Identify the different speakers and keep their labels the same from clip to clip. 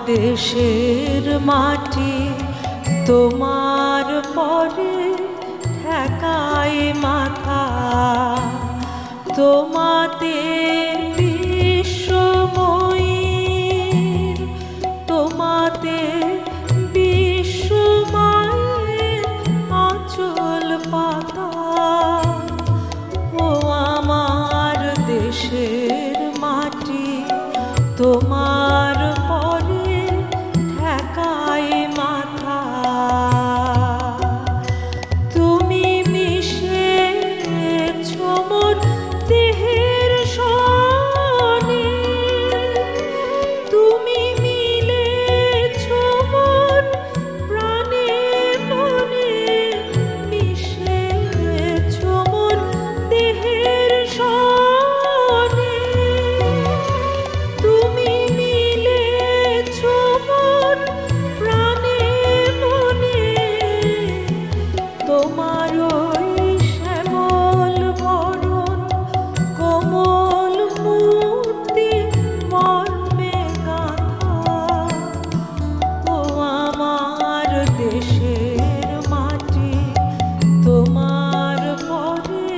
Speaker 1: দেশের মাটি তোমার পরে ঠেকায় মাথা, তোমাতে বিশ্বময়ীর, তোমাতে বিশ্বমায়ের আঁচল পাতা। ও আমার দেশের মাটি তোমার পরে ঠেকায় মাথা, তুমি মিশেছ মোর দেহের সনে, তুমি মিলেছ মোর প্রাণে মনে, মিশেছ মোর দেহের সনে, তুমি মিলেছ মোর প্রাণে মনে। তোমার ওই শ্যামল বরণ কোমল মূর্তি মর্মে গাঁথা, ও আমার দেশের মাটি তোমার পরে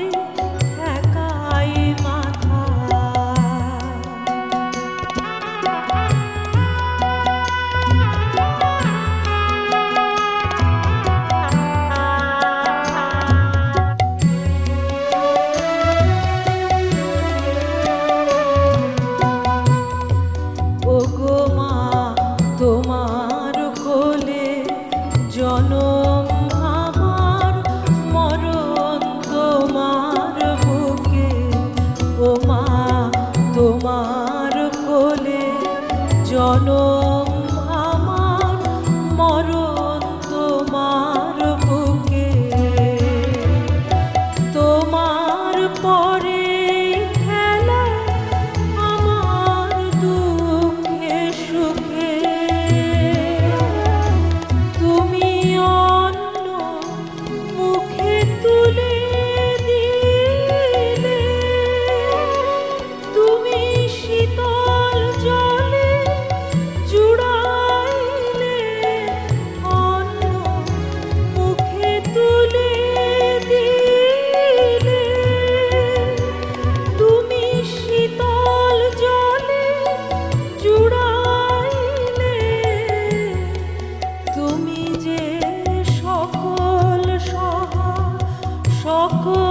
Speaker 1: ঠেকায় মাথা। ওগো মা তোমার কোলে জনম আমার, মরণ তোমার বুকে। ও মা তোমার কোলে জনম আমার, মরণ তোমার বুকে। তোমার পরে খেলা আমার দুঃখে সুখে, তুমি অন্ন মুখে তুলে দিলে, তুমি শীতল জলে জুড়াইলে, অন্ন মুখে তুলে দিলে, তুমি শীতল জলে জুড়াইলে, তুমি যে সকল সহা সকল